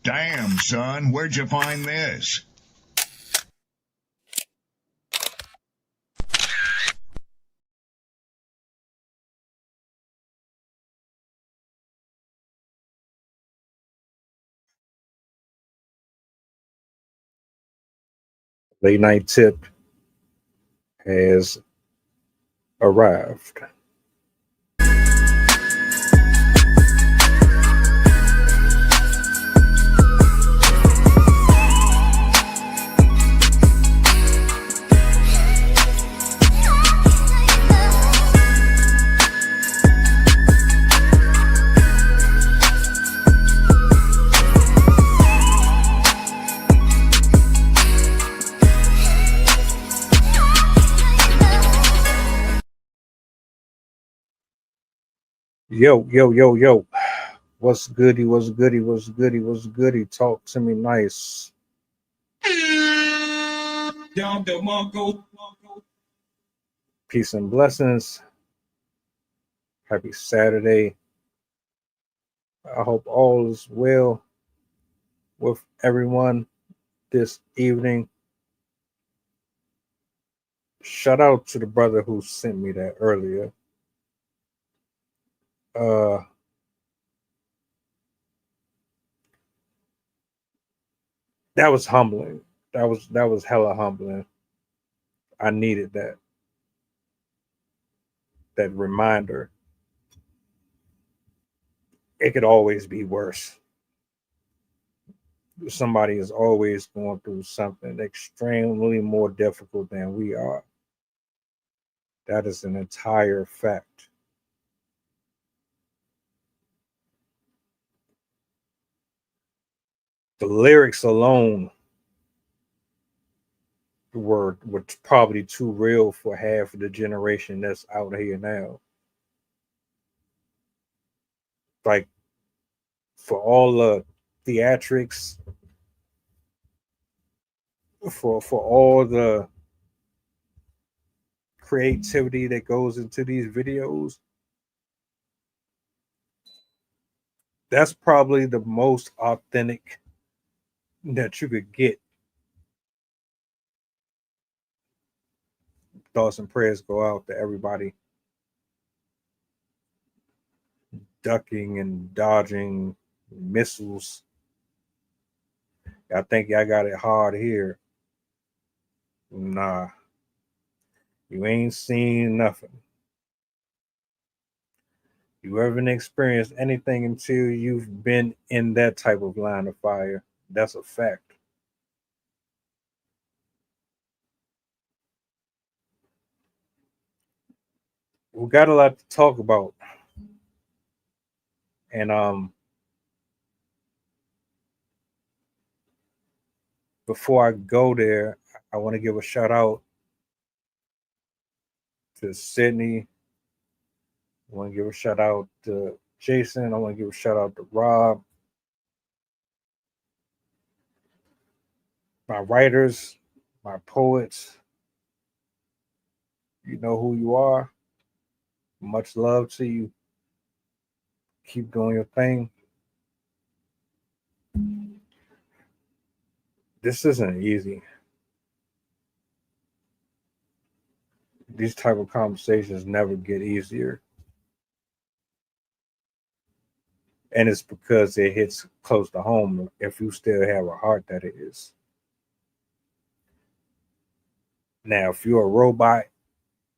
Damn, son, where'd you find this? Late night tip has arrived. Yo, yo, yo, yo. What's goody? What's goody? What's goody? What's goody? Talk to me nice. Peace and blessings. Happy Saturday. I hope all is well with everyone this evening. Shout out to the brother who sent me that earlier. That was humbling. That was hella humbling. I needed that reminder. It could always be worse. Somebody is always going through something extremely more difficult than we are. That is an entire fact. The lyrics alone were probably too real for half of the generation that's out here now. Like, for all the theatrics, for all the creativity that goes into these videos, that's probably the most authentic that you could get. Thoughts and prayers go out to everybody ducking and dodging missiles. I think y'all got it hard here. Nah, you ain't seen nothing. You haven't experienced anything until you've been in that type of line of fire. That's a fact. We got a lot to talk about. And before I go there, I want to give a shout out to Sydney. I want to give a shout out to Jason. I want to give a shout out to Rob. My writers, my poets. You know who you are. Much love to you. Keep doing your thing. This isn't easy. These type of conversations never get easier. And it's because it hits close to home if you still have a heart that it is. Now, if you're a robot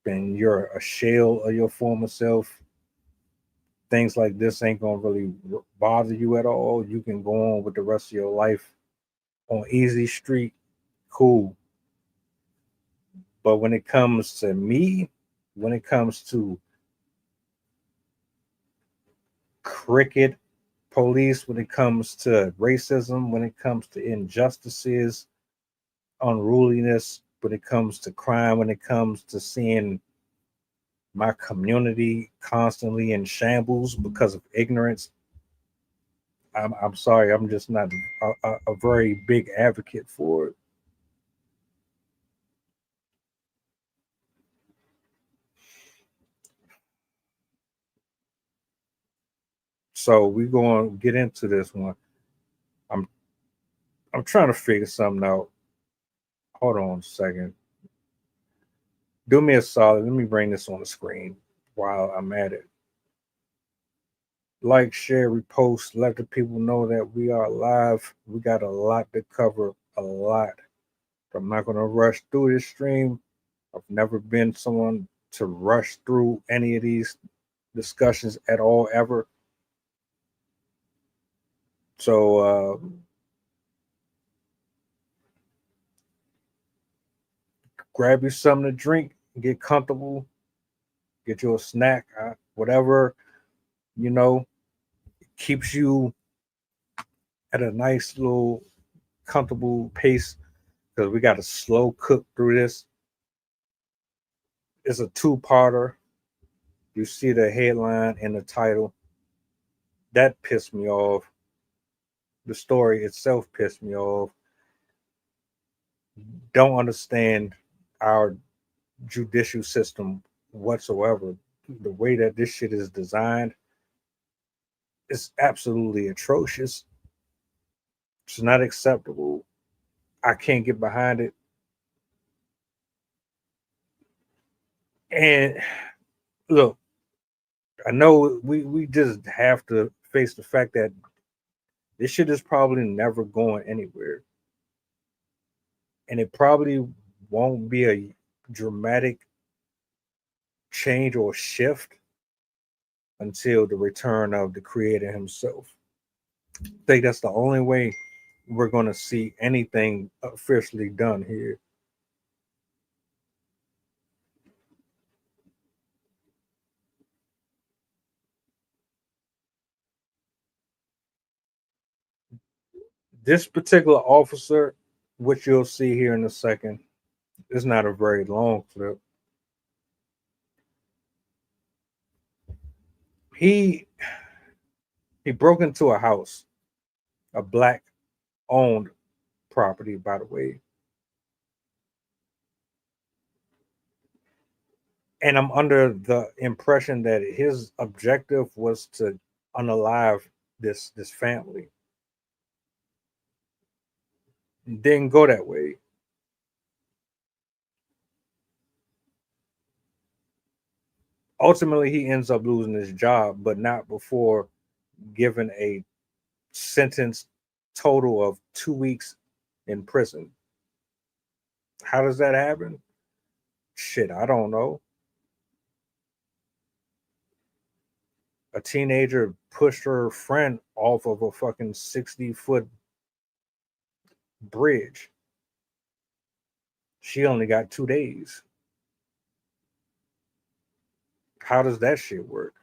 and you're a shell of your former self, things like this ain't gonna really bother you at all. You can go on with the rest of your life on easy street, cool. But when it comes to me, when it comes to cricket police, when it comes to racism, when it comes to injustices, unruliness, when it comes to crime, when it comes to seeing my community constantly in shambles because of ignorance, I'm sorry, I'm just not a very big advocate for it. So we're going to get into this one. I'm I'm trying to figure something out. Hold on a second. Do me a solid. Let me bring this on the screen while I'm at it. Like, share, repost, let the people know that we are live. We got a lot to cover, a lot. I'm not going to rush through this stream. I've never been someone to rush through any of these discussions at all, ever. So, grab you something to drink, get comfortable, get you a snack, whatever, you know, keeps you at a nice little comfortable pace, because we got to slow cook through this. It's a two-parter. You see the headline and the title. That pissed me off. The story itself pissed me off. Don't understand our judicial system whatsoever. The way that this shit is designed is absolutely atrocious. It's not acceptable. I can't get behind it. And look, I know we just have to face the fact that this shit is probably never going anywhere. And it probably won't be a dramatic change or shift until the return of the creator himself. I think that's the only way we're going to see anything officially done here. This particular officer, which you'll see here in a second, is not a very long clip. He broke into a house, a black owned property, by the way. And I'm under the impression that his objective was to unalive this family. It didn't go that way. Ultimately, he ends up losing his job, but not before given a sentence total of 2 weeks in prison. How does that happen? Shit, I don't know. A teenager pushed her friend off of a fucking 60-foot bridge. She only got 2 days. How does that shit work?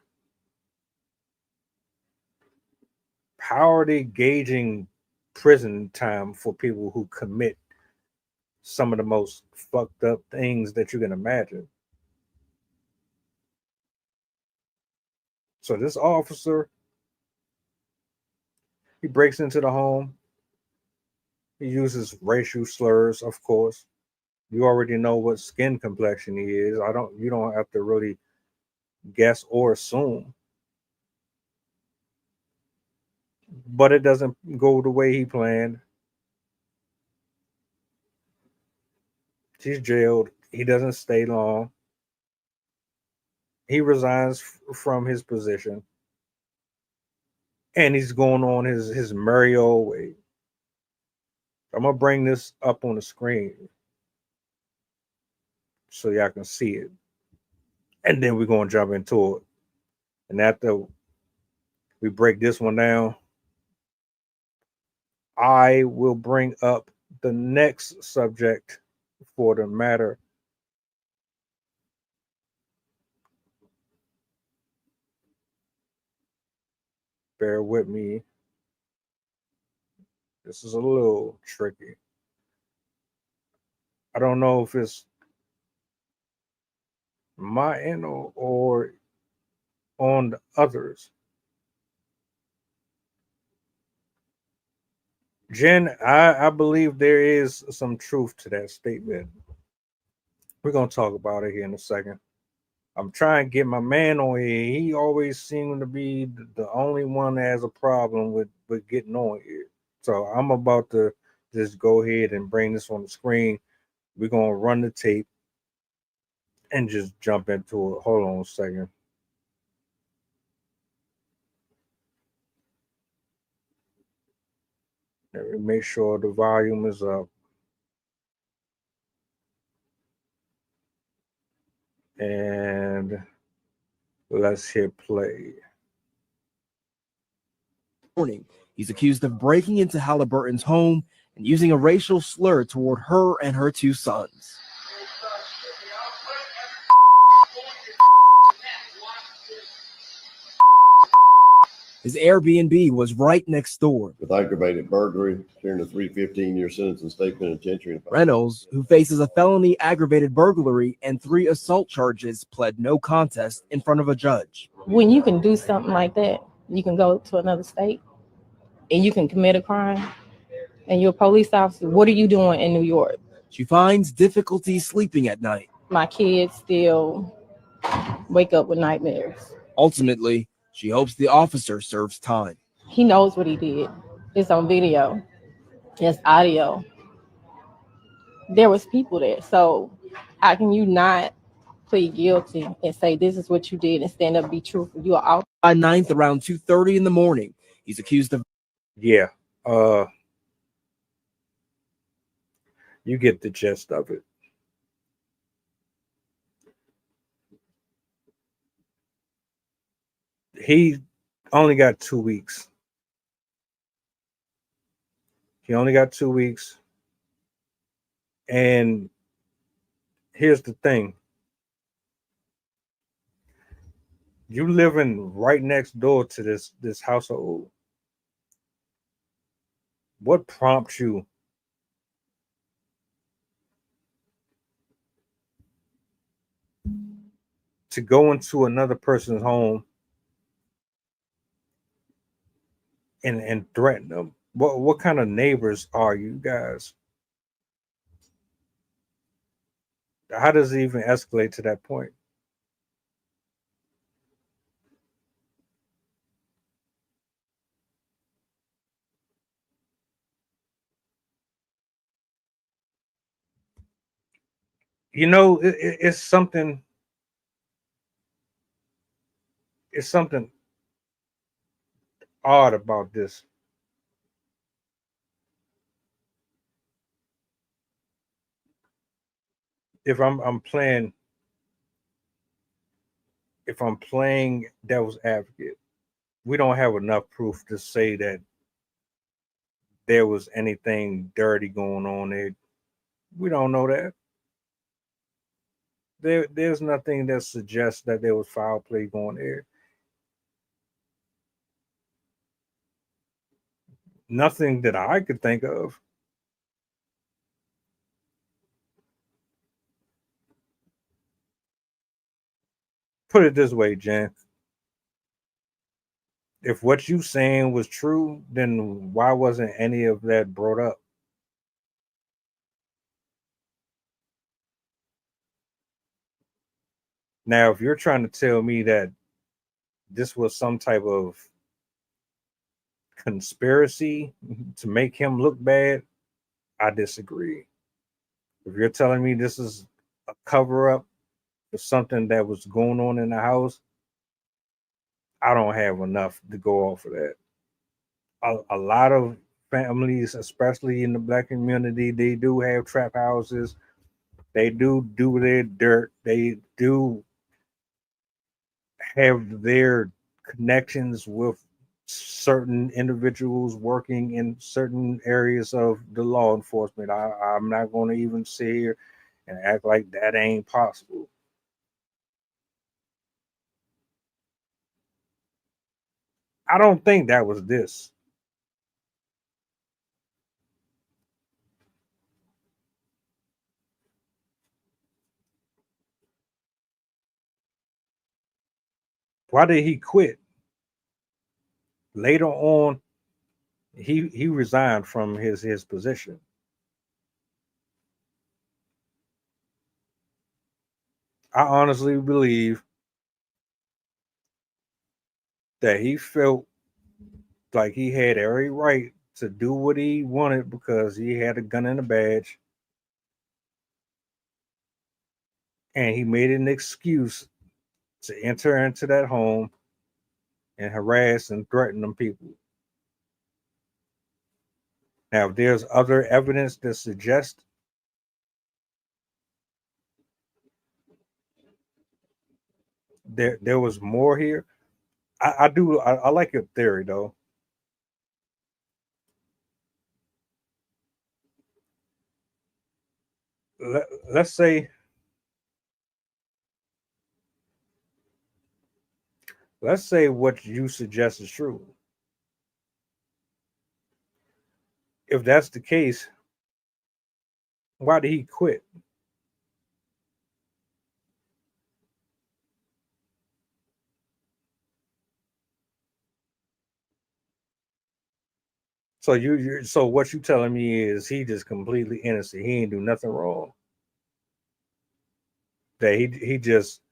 How are they gauging prison time for people who commit some of the most fucked up things that you can imagine? So this officer, he breaks into the home. He uses racial slurs, of course. You already know what skin complexion he is. You don't have to really guess or assume. But it doesn't go the way he planned. He's jailed. He doesn't stay long. He resigns from his position. And he's going on his merry old way. I'm going to bring this up on the screen so y'all can see it. And then we're going to jump into it. And after we break this one down, I will bring up the next subject for the matter. Bear with me. This is a little tricky. I don't know if it's my end or on the others. Jen, I believe there is some truth to that statement. We're going to talk about it here in a second. I'm trying to get my man on here. He always seems to be the only one that has a problem with getting on here. So I'm about to just go ahead and bring this on the screen. We're gonna run the tape and just jump into it. Hold on a second. Let me make sure the volume is up. And let's hit play. Morning, he's accused of breaking into Halliburton's home and using a racial slur toward her and her two sons. His Airbnb was right next door. With aggravated burglary, carrying a 315-year sentence in state penitentiary. Reynolds, who faces a felony aggravated burglary and 3 assault charges, pled no contest in front of a judge. When you can do something like that, you can go to another state and you can commit a crime and you're a police officer. What are you doing in New York? She finds difficulty sleeping at night. My kids still wake up with nightmares. Ultimately, she hopes the officer serves time. He knows what he did. It's on video. It's audio. There was people there. So how can you not plead guilty and say this is what you did and stand up and be truthful? You are out. By 9th, around 2:30 in the morning, he's accused of... Yeah. You get the gist of it. He only got 2 weeks. He only got 2 weeks. And here's the thing. You living right next door to this household. What prompts you to go into another person's home and threaten them? What kind of neighbors are you guys? How does it even escalate to that point? You know, it's something. It's something odd about this. If I'm playing devil's advocate, we don't have enough proof to say that there was anything dirty going on there. We don't know that. There's nothing that suggests that there was foul play going there. Nothing that I could think of. Put it this way, Jen. If what you saying was true, then why wasn't any of that brought up? Now, if you're trying to tell me that this was some type of conspiracy to make him look bad, I disagree. If you're telling me this is a cover-up for something that was going on in the house, I don't have enough to go off of that. A lot of families, especially in the Black community, they do have trap houses. They do their dirt. They do have their connections with certain individuals working in certain areas of the law enforcement. I'm not going to even sit here and act like that ain't possible. I don't think that was this. Why did he quit? Later on, he resigned from his position. I honestly believe that he felt like he had every right to do what he wanted because he had a gun and a badge. And he made an excuse to enter into that home and harass and threaten them people. Now, if there's other evidence that suggests there was more here, I like your theory though. Let's say what you suggest is true. If that's the case, why did he quit? So so what you telling me is he just completely innocent. He ain't do nothing wrong. That he just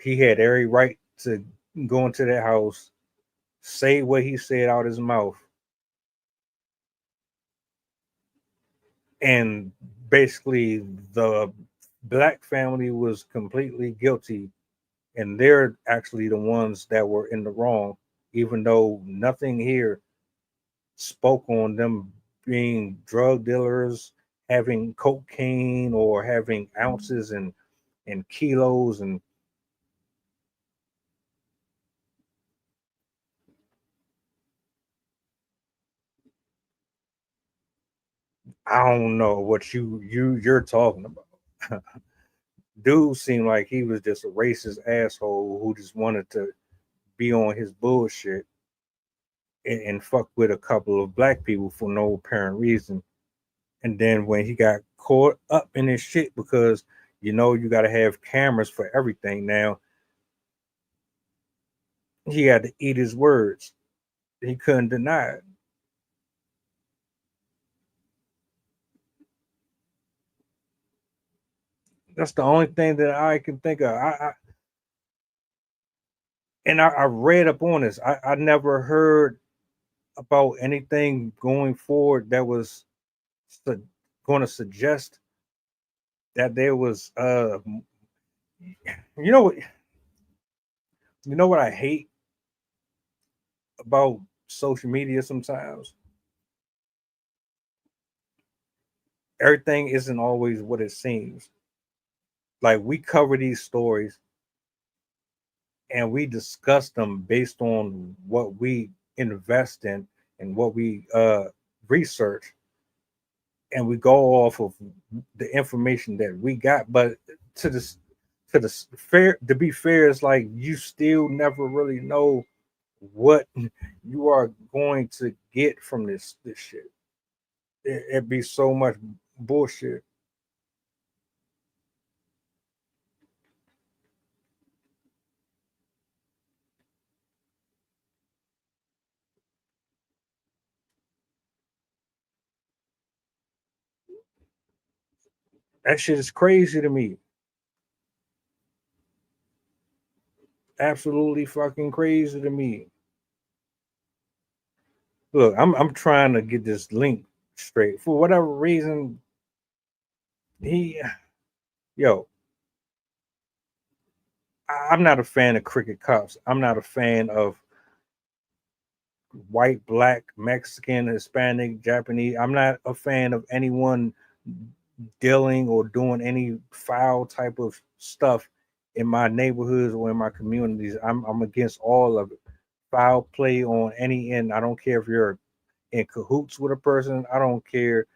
he had every right to go into that house, say what he said out his mouth, and basically the black family was completely guilty, and they're actually the ones that were in the wrong, even though nothing here spoke on them being drug dealers, having cocaine, or having ounces and kilos. And I don't know what you're talking about. Dude seemed like he was just a racist asshole who just wanted to be on his bullshit and fuck with a couple of black people for no apparent reason. And then when he got caught up in his shit, because you got to have cameras for everything now, he had to eat his words. He couldn't deny it. That's the only thing that I can think of. I read up on this. I never heard about anything going forward that was going to suggest that there was you know what I hate about social media sometimes? Everything isn't always what it seems. Like, we cover these stories and we discuss them based on what we invest in and what we research, and we go off of the information that we got. But to the fair, to be fair, it's like you still never really know what you are going to get from this shit. It'd be so much bullshit. That shit is crazy to me. Absolutely fucking crazy to me. Look, I'm trying to get this link straight. For whatever reason, yo, I'm not a fan of cricket cops. I'm not a fan of white, black, Mexican, Hispanic, Japanese. I'm not a fan of anyone dealing or doing any foul type of stuff in my neighborhoods or in my communities. I'm against all of it. Foul play on any end. I don't care if you're in cahoots with a person. I don't care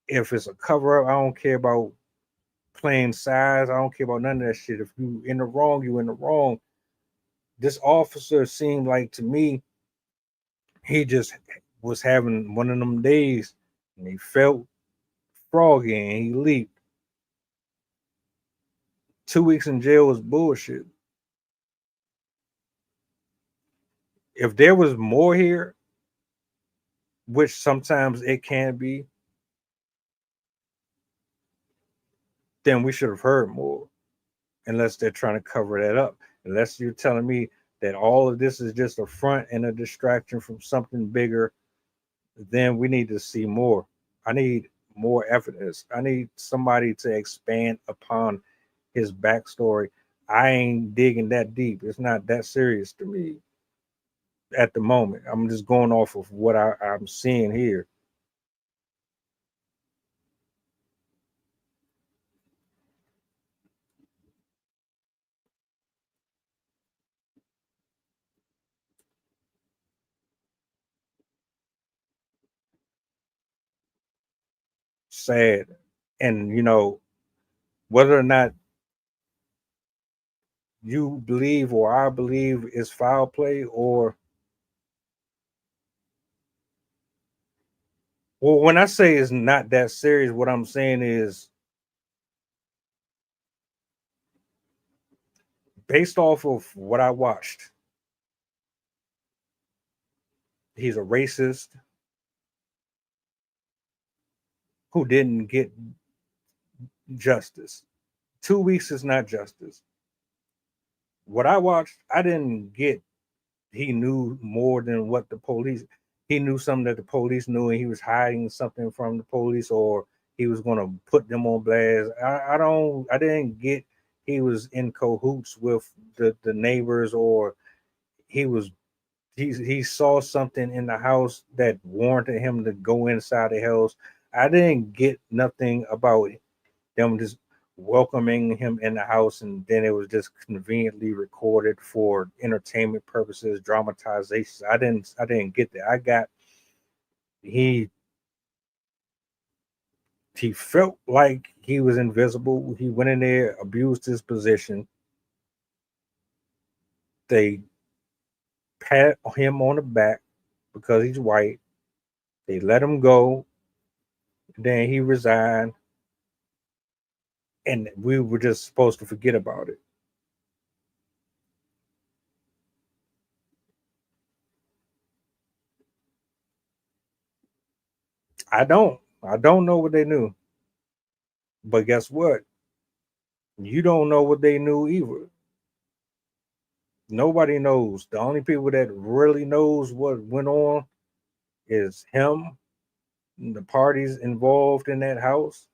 if it's a cover up. I don't care about playing sides. I don't care about none of that shit. If you in the wrong, you in the wrong. This officer seemed like, to me, he just was having one of them days and he felt froggy and he leaped. 2 weeks in jail was bullshit. If there was more here, which sometimes it can be, then we should have heard more. Unless they're trying to cover that up. Unless you're telling me that all of this is just a front and a distraction from something bigger then we need to see more. I need more evidence. I need somebody to expand upon his backstory. I ain't digging that deep. It's not that serious to me at the moment. I'm just going off of what I'm seeing here. Sad. And, whether or not you believe or I believe is foul play, or, well, when I say it's not that serious, what I'm saying is based off of what I watched, he's a racist who didn't get justice. 2 weeks is not justice. What I watched, I didn't get he knew more than what the police, he knew something that the police knew and he was hiding something from the police, or he was going to put them on blast. I didn't get he was in cahoots with the neighbors, or he saw something in the house that warranted him to go inside the house. I didn't get nothing about them just welcoming him in the house, and then it was just conveniently recorded for entertainment purposes, dramatizations. I didn't get that. I got he he felt like he was invisible. He went in there, abused his position. They pat him on the back because he's white. They let him go. Then he resigned, and we were just supposed to forget about it. I don't know what they knew. But guess what? You don't know what they knew either. Nobody knows. The only people that really knows what went on is him, the parties involved in that house,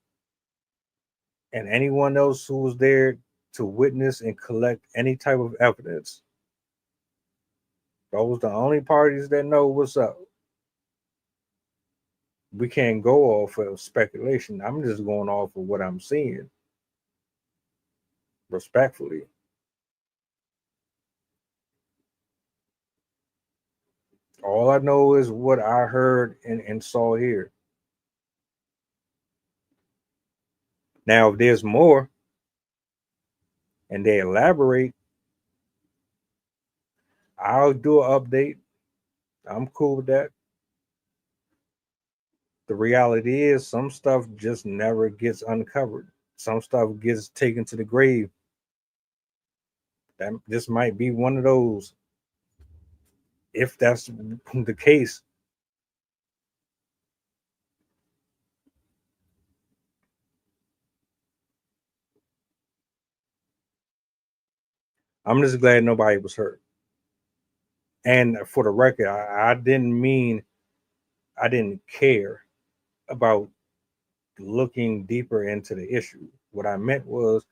and anyone else who was there to witness and collect any type of evidence. Those are the only parties that know what's up. We can't go off of speculation. I'm just going off of what I'm seeing, respectfully. All I know is what I heard and saw here. Now, if there's more and they elaborate, I'll do an update. I'm cool with that. The reality is, some stuff just never gets uncovered. Some stuff gets taken to the grave. That this might be one of those. If that's the case, I'm just glad nobody was hurt. And for the record, I didn't mean I didn't care about looking deeper into the issue. What I meant was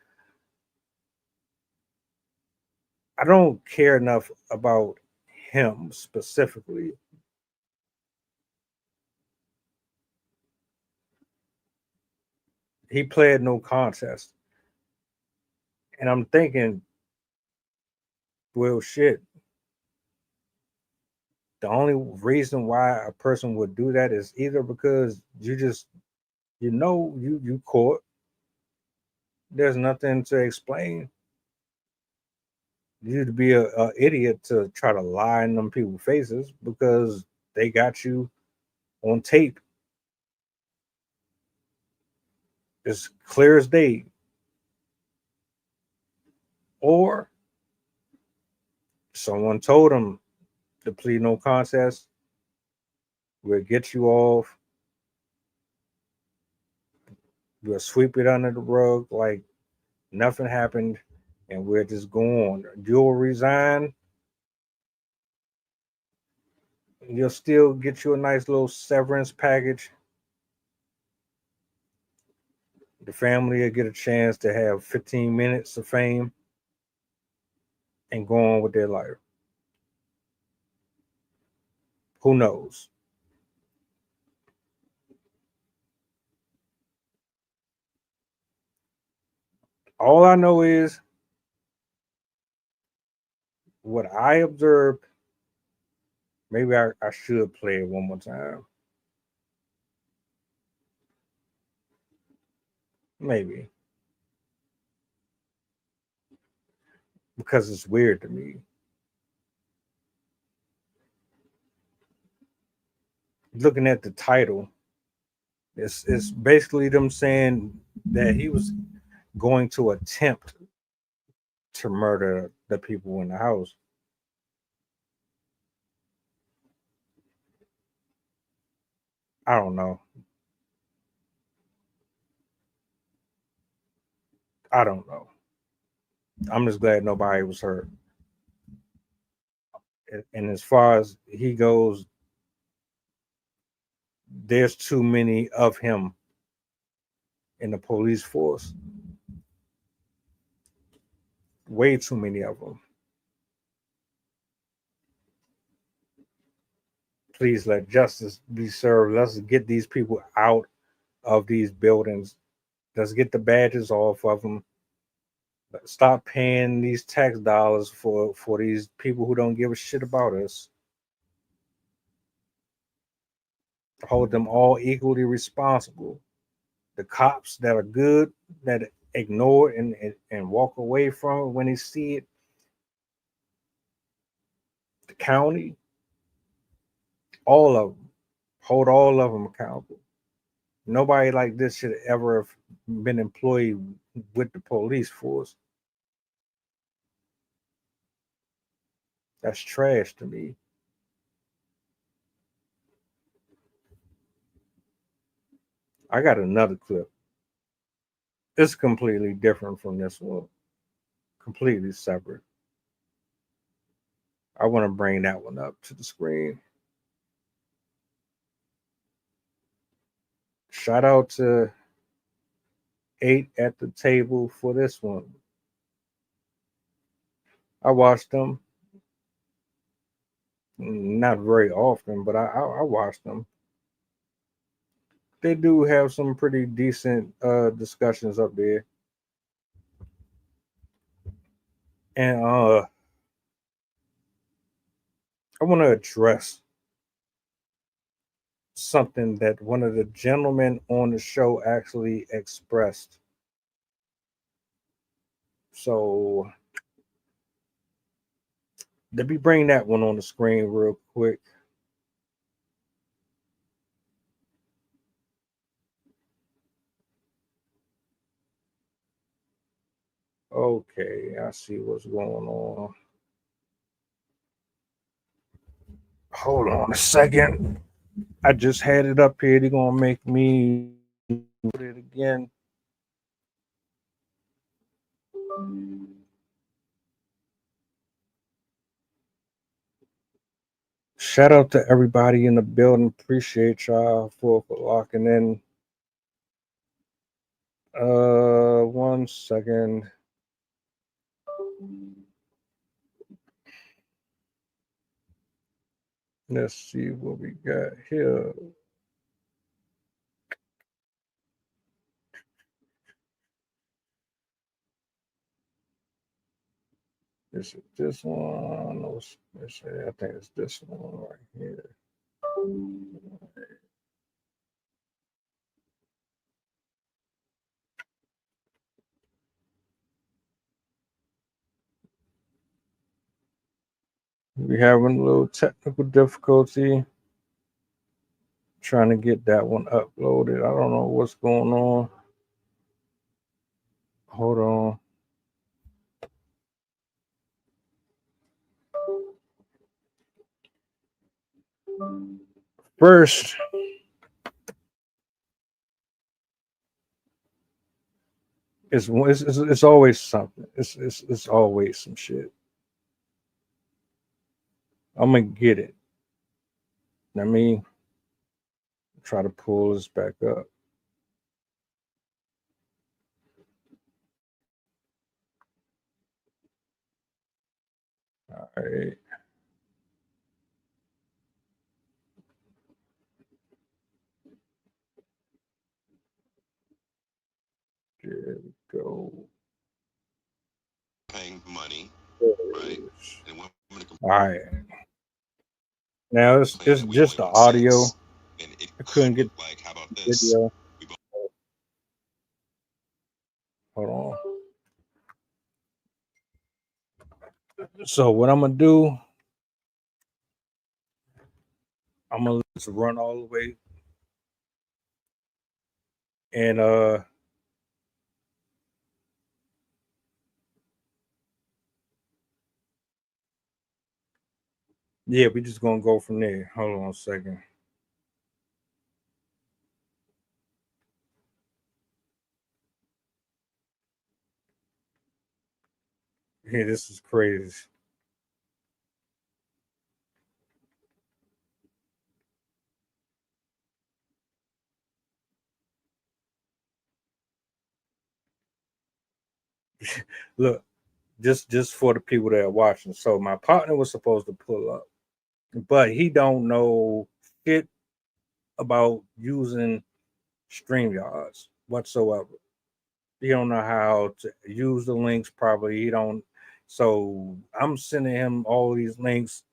I don't care enough about him specifically. He pled no contest. And I'm thinking, well, shit. The only reason why a person would do that is either because you caught. There's nothing to explain. You'd be a idiot to try to lie in them people's faces because they got you on tape. It's clear as day. Or someone told them to plead no contest. We'll get you off. We'll sweep it under the rug like nothing happened, and we'll just go on. You'll resign. You'll still get you a nice little severance package. The family will get a chance to have 15 minutes of fame and go on with their life. Who knows? All I know is what I observed. Maybe I should play it one more time. Maybe. Because it's weird to me. Looking at the title, it's basically them saying that he was going to attempt to murder the people in the house. I don't know. I don't know. I'm just glad nobody was hurt. And as far as he goes, there's too many of him in the police force. Way too many of them. Please let justice be served. Let's get these people out of these buildings. Let's get the badges off of them. Stop paying these tax dollars for these people who don't give a shit about us. Hold them all equally responsible. The cops that are good, that ignore and walk away from it when they see it. The county, all of them. Hold all of them accountable. Nobody like this should ever have been employed with the police force. That's trash to me. I got another clip. It's completely different from this one. Completely separate. I want to bring that one up to the screen. Shout out to 8 at the table for this one. I watched them. Not very often, but I watched them. They do have some pretty decent discussions up there. And I want to address something that one of the gentlemen on the show actually expressed. So let me bring that one on the screen real quick. Okay, I see what's going on. Hold on a second. I just had it up here. They're gonna make me put it again. Shout out to everybody in the building. Appreciate y'all for locking in. 1 second. Let's see what we got here. Is it this one? Let's see. I think it's this one right here. We're having a little technical difficulty trying to get that one uploaded. I don't know what's going on. Hold on. First, it's always something. It's always some shit. I'm gonna get it. Let me try to pull this back up. All right. There we go. Paying money, right? And women All right. Now it's just the audio. And it I couldn't get like, how about the this? video. Hold on. So what I'm gonna do, I'm gonna let's run all the way, and yeah, we just gonna go from there. Hold on a second. Yeah, this is crazy. Look, just for the people that are watching. So my partner was supposed to pull up, but he don't know shit about using StreamYards whatsoever. He don't know how to use the links properly. He don't. So I'm sending him all these links.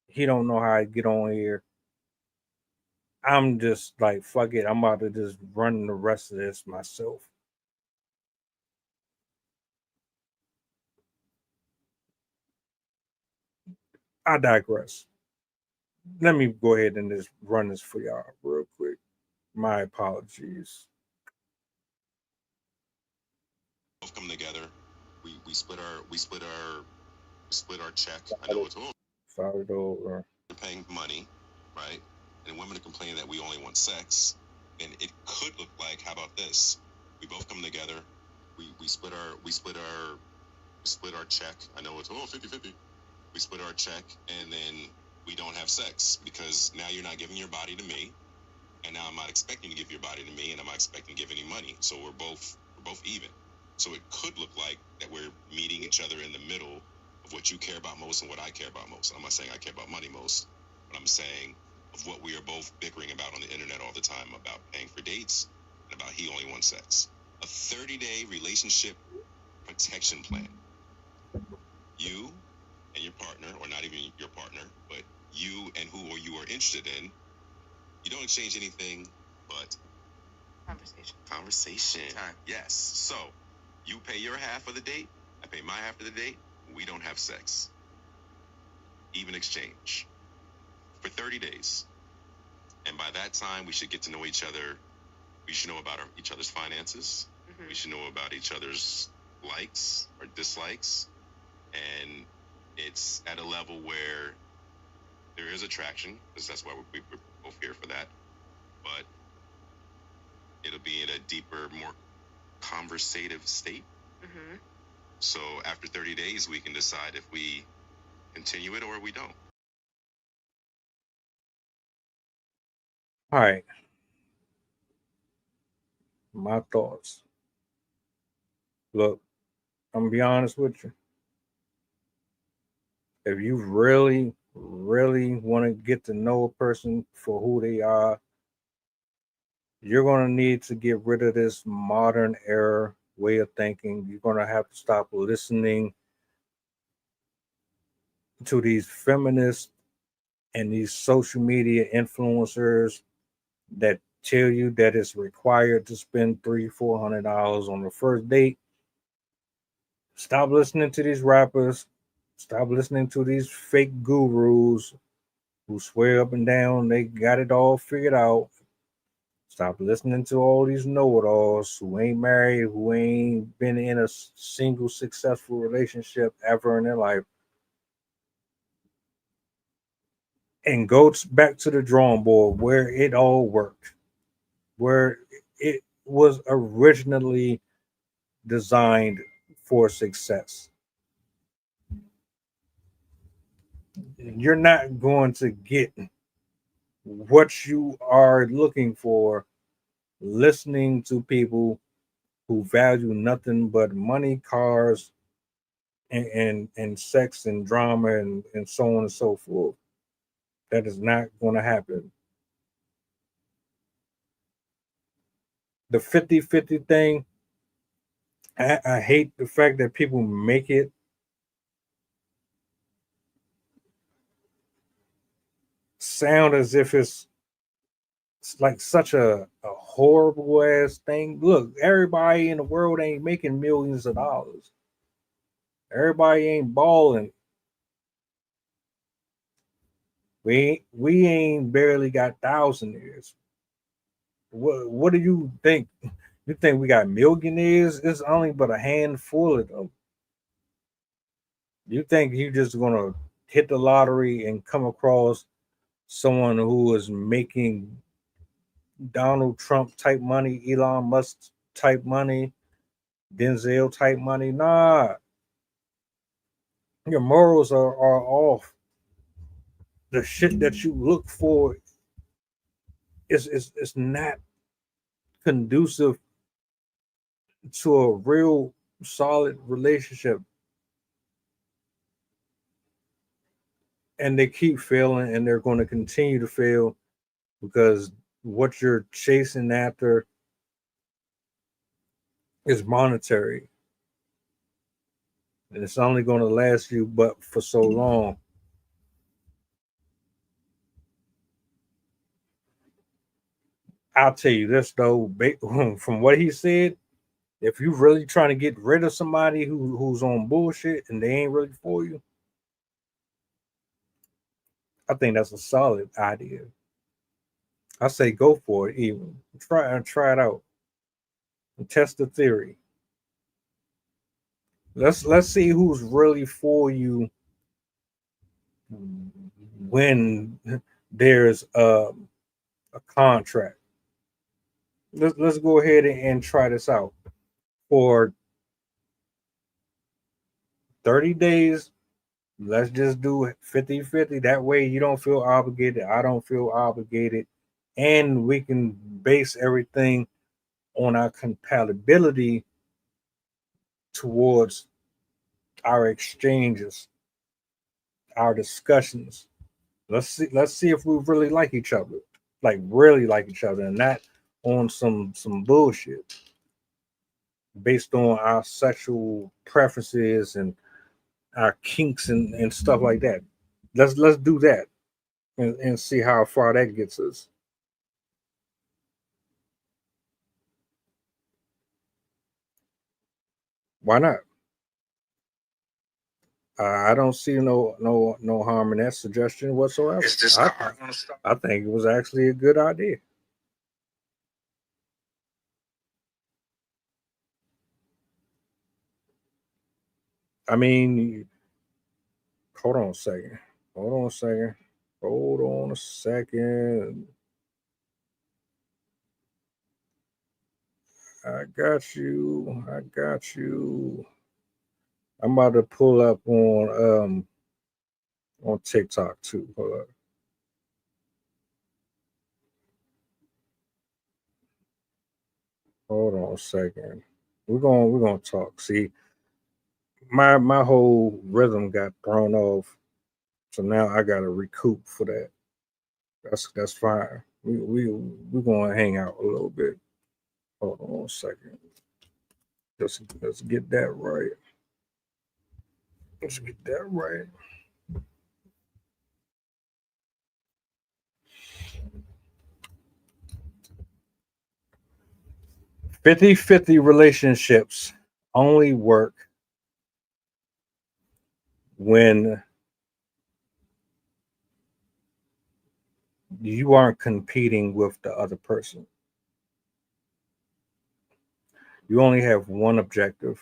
He don't know how to get on here. I'm just like, fuck it. I'm about to just run the rest of this myself. I digress. Let me go ahead and just run this for y'all real quick. My apologies. Both come together. We split our check. I know it's Sorry though. paying money, right? And women are complaining that we only want sex. And it could look like, how about this? We both come together. We split our check. I know it's 50-50. We split our check, and then we don't have sex because now you're not giving your body to me, and now I'm not expecting to give your body to me, and I'm not expecting to give any money. So we're both even. So it could look like that we're meeting each other in the middle of what you care about most and what I care about most. I'm not saying I care about money most, but I'm saying of what we are both bickering about on the internet all the time about paying for dates and about he only wants sex. A 30-day relationship protection plan. You and your partner, or not even your partner, but you and who or you are interested in, you don't exchange anything but conversation. Time. Yes. So you pay your half of the date, I pay my half of the date, we don't have sex. Even exchange. For 30 days. And by that time, we should get to know each other. We should know about each other's finances. Mm-hmm. We should know about each other's likes or dislikes. And it's at a level where there is attraction, because that's why we're both here for that. But it'll be in a deeper, more conversative state. Mm-hmm. So after 30 days, we can decide if we continue it or we don't. All right. My thoughts. Look, I'm gonna be honest with you. If you really, really want to get to know a person for who they are, you're going to need to get rid of this modern era way of thinking. You're going to have to stop listening to these feminists and these social media influencers that tell you that it's required to spend $300-400 on the first date. Stop listening to these rappers. Stop listening to these fake gurus who swear up and down they got it all figured out. Stop listening to all these know-it-alls who ain't married, who ain't been in a single successful relationship ever in their life. And go back to the drawing board where it all worked, where it was originally designed for success. You're not going to get what you are looking for, listening to people who value nothing but money, cars, and sex and drama and so on and so forth. That is not going to happen. The 50-50 thing, I hate the fact that people make it sound as if it's like such a horrible ass thing. Look, everybody in the world ain't making millions of dollars. Everybody ain't balling. We ain't barely got thousandaires. What do you think? You think we got millionaires? It's only but a handful of them. You think you just gonna hit the lottery and come across someone who is making Donald Trump type money, Elon Musk type money, Denzel type money? Nah, your morals are off. The shit that you look for is not conducive to a real solid relationship. And they keep failing and they're going to continue to fail because what you're chasing after is monetary. And it's only going to last you but for so long. I'll tell you this though, from what he said, if you really trying to get rid of somebody who's on bullshit and they ain't really for you, I think that's a solid idea. I say go for it. Even try it out and test the theory. Let's see who's really for you when there's a contract. Let's go ahead and try this out for 30 days. Let's just do 50-50. That way you don't feel obligated. I don't feel obligated. And we can base everything on our compatibility towards our exchanges, our discussions. Let's see if we really like each other. Like really like each other and not on some bullshit based on our sexual preferences and our kinks and stuff like that. Let's do that and see how far that gets us. Why not? I don't see no harm in that suggestion whatsoever. It's just I think it was actually a good idea. I mean, hold on a second. Hold on a second. Hold on a second. I got you. I got you. I'm about to pull up on TikTok too. Hold on a second. We're gonna talk. See, my whole rhythm got thrown off, so now I gotta recoup for that. That's fine. We're gonna hang out a little bit. Hold on a second. Let's get that right. Let's get that right. 50-50 relationships only work when you aren't competing with the other person. You only have one objective,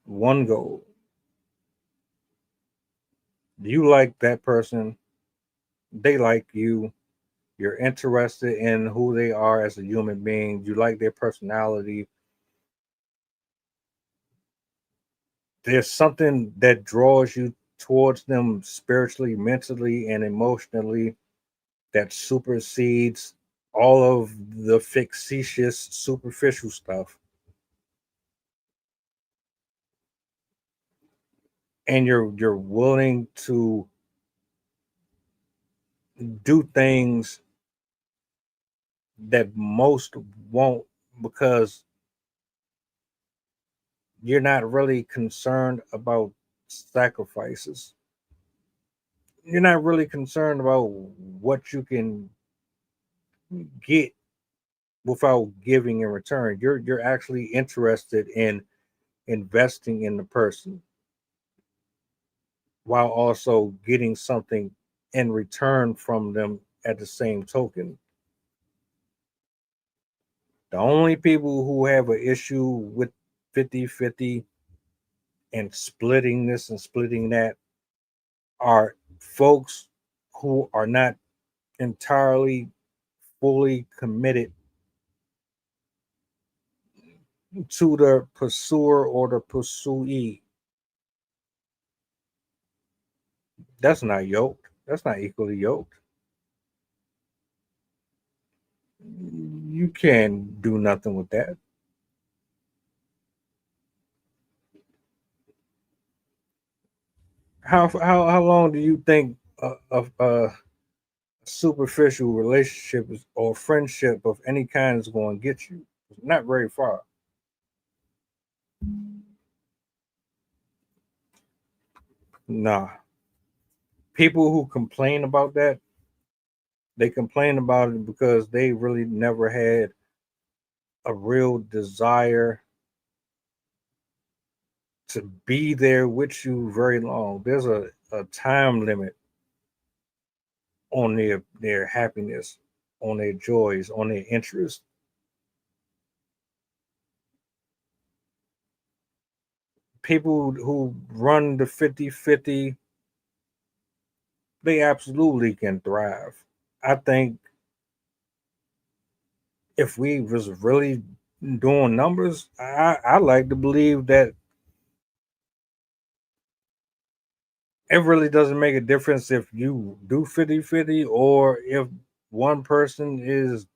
one goal. You like that person, they like you, you're interested in who they are as a human being, you like their personality. There's something that draws you towards them spiritually, mentally, and emotionally that supersedes all of the fictitious, superficial stuff. And you're willing to do things that most won't, because you're not really concerned about sacrifices. You're not really concerned about what you can get without giving in return. You're actually interested in investing in the person while also getting something in return from them at the same token. The only people who have an issue with 50-50 and splitting this and splitting that are folks who are not entirely fully committed to the pursuer or the pursuee. That's not yoked. That's not equally yoked. You can't do nothing with that. How long do you think a superficial relationship or friendship of any kind is going to get you? Not very far. Nah. People who complain about that, they complain about it because they really never had a real desire to be there with you very long. There's a time limit on their happiness, on their joys, on their interests. People who run the 50-50, they absolutely can thrive. I think if we was really doing numbers, I like to believe that it really doesn't make a difference if you do 50-50 or if one person is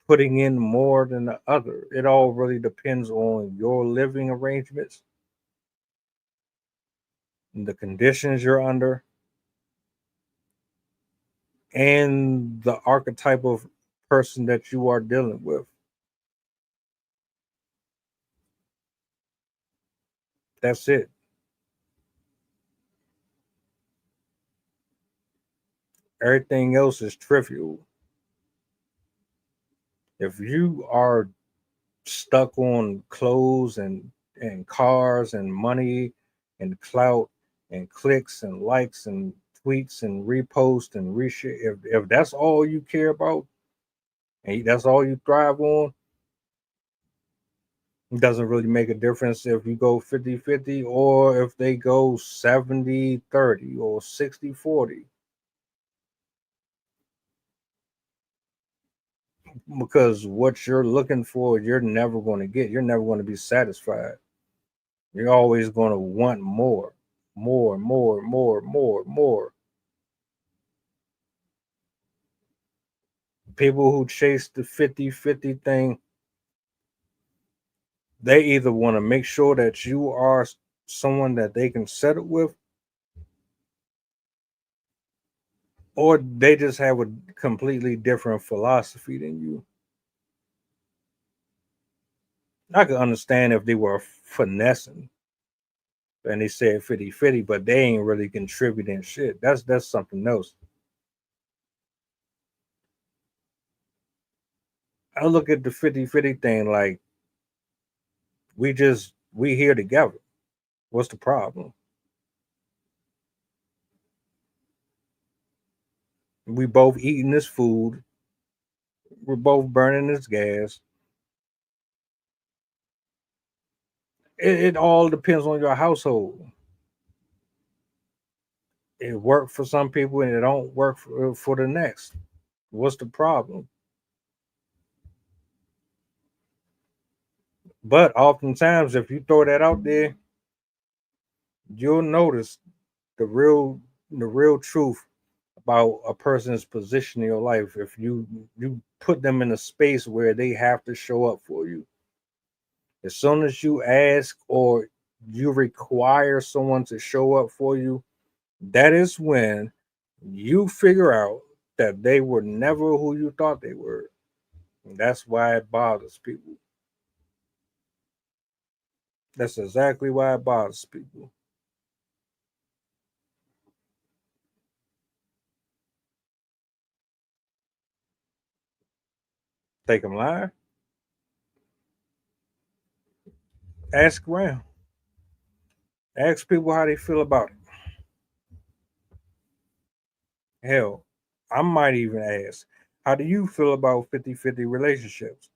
putting in more than the other. It all really depends on your living arrangements, the conditions you're under, and the archetype of person that you are dealing with. That's it. Everything else is trivial. If you are stuck on clothes and cars and money and clout and clicks and likes and tweets and repost and reshare, if that's all you care about and that's all you thrive on, it doesn't really make a difference if you go 50-50 or if they go 70-30 or 60-40, because what you're looking for, you're never going to get. You're never going to be satisfied. You're always going to want more, more, more, more, more, more. People who chase the 50-50 thing, they either want to make sure that you are someone that they can settle with, or they just have a completely different philosophy than you. I could understand if they were finessing and they said 50-50, but they ain't really contributing shit. That's something else. I look at the 50-50 thing like we here together. What's the problem? We both eating this food. We're both burning this gas. It all depends on your household. It worked for some people and it don't work for the next. What's the problem? But oftentimes, if you throw that out there, you'll notice the real truth about a person's position in your life if you put them in a space where they have to show up for you. As soon as you ask or you require someone to show up for you, that is when you figure out that they were never who you thought they were. And that's why it bothers people. That's exactly why it bothers people. Think I'm lying? Ask around. Ask people how they feel about it. Hell, I might even ask, how do you feel about 50-50 relationships?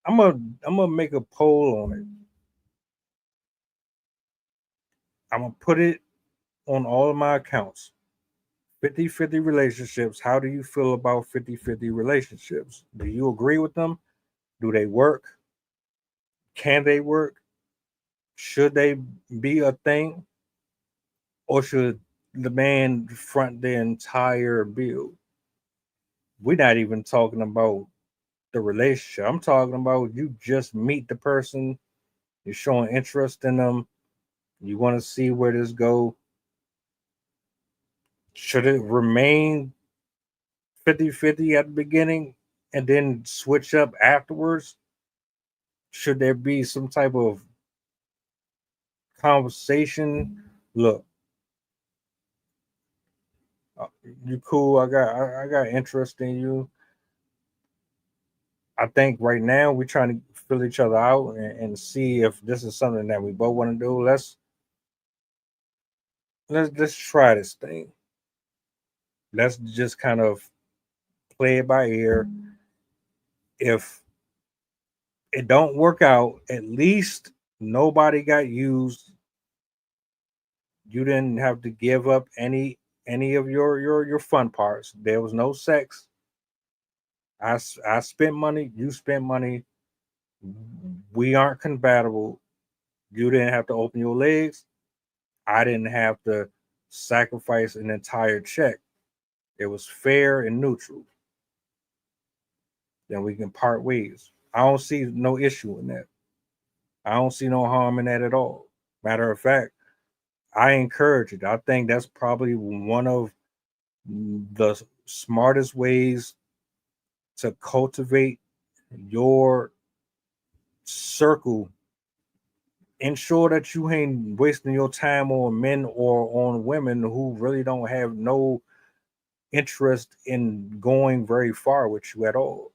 I'm gonna make a poll on it. I'm gonna put it on all of my accounts. 50-50 relationships. How do you feel about 50-50 relationships? Do you agree with them? Do they work? Can they work? Should they be a thing? Or should the man front the entire bill? We're not even talking about the relationship. I'm talking about you just meet the person, you're showing interest in them, you want to see where this go. Should it remain 50-50 at the beginning and then switch up afterwards? Should there be some type of conversation? Look, you cool. I got interest in you. I think right now we're trying to fill each other out and see if this is something that we both want to do. Let's try this thing. Let's just kind of play it by ear. If it don't work out, at least nobody got used. You didn't have to give up any of your fun parts. There was no sex. I spent money. You spent money. We aren't compatible. You didn't have to open your legs. I didn't have to sacrifice an entire check. It was fair and neutral. Then we can part ways. I don't see no issue in that. I don't see no harm in that at all. Matter of fact, I encourage it. I think that's probably one of the smartest ways to cultivate your circle. Ensure that you ain't wasting your time on men or on women who really don't have no interest in going very far with you at all.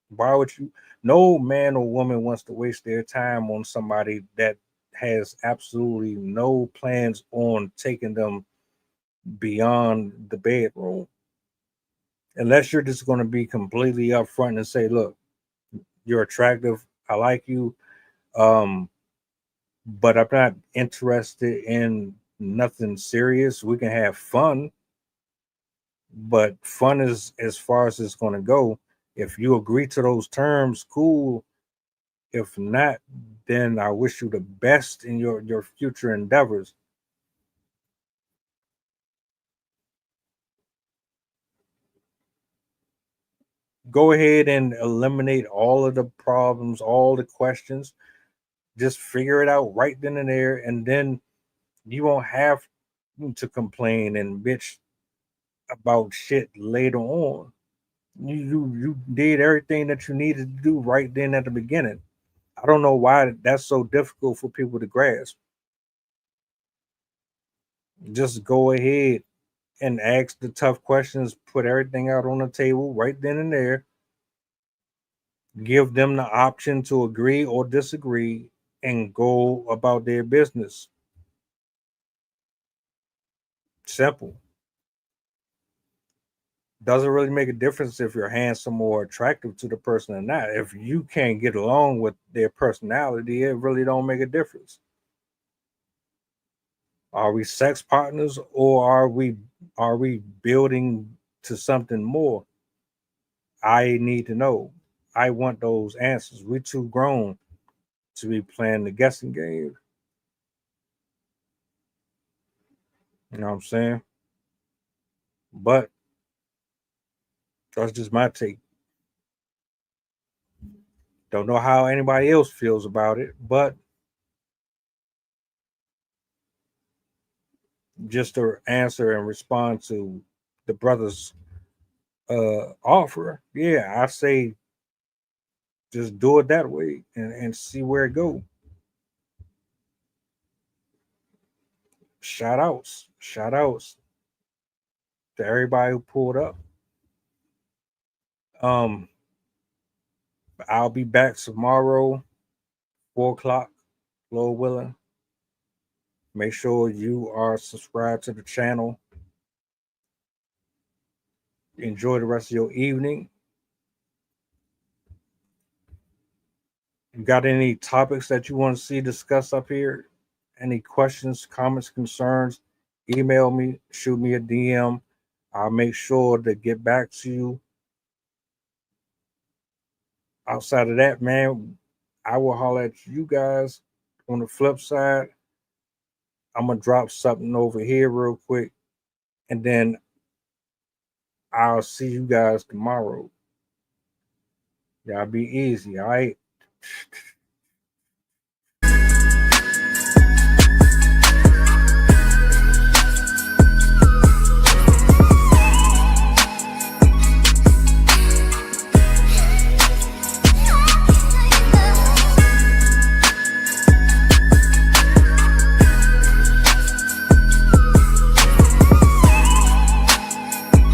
Why would you? No man or woman wants to waste their time on somebody that has absolutely no plans on taking them beyond the bedroom. Unless you're just going to be completely upfront and say, look, you're attractive. I like you. But I'm not interested in nothing serious. We can have fun, but fun is as far as it's going to go. If you agree to those terms, cool. If not, then I wish you the best in your future endeavors. Go ahead and eliminate all of the problems, all the questions. Just figure it out right then and there, and then you won't have to complain and bitch about shit later on. You did everything that you needed to do right then at the beginning. I don't know why that's so difficult for people to grasp. Just go ahead and ask the tough questions, put everything out on the table right then and there. Give them the option to agree or disagree and go about their business. Simple. Doesn't really make a difference if you're handsome or attractive to the person or not. If you can't get along with their personality, it really don't make a difference. Are we sex partners or are we building to something more? I need to know. I want those answers. We're too grown to be playing the guessing game. You know what I'm saying? But that's just my take. Don't know how anybody else feels about it, but just to answer and respond to the brother's offer, yeah, I say just do it that way and see where it goes. Shout outs to everybody who pulled up. I'll be back tomorrow, 4 o'clock, Lord willing. Make sure you are subscribed to the channel. Enjoy the rest of your evening. You got any topics that you want to see discussed up here? Any questions, comments, concerns? Email me, shoot me a DM. I'll make sure to get back to you. Outside of that, man, I will holler at you guys on the flip side. I'm going to drop something over here real quick, and then I'll see you guys tomorrow. Y'all be easy, all right?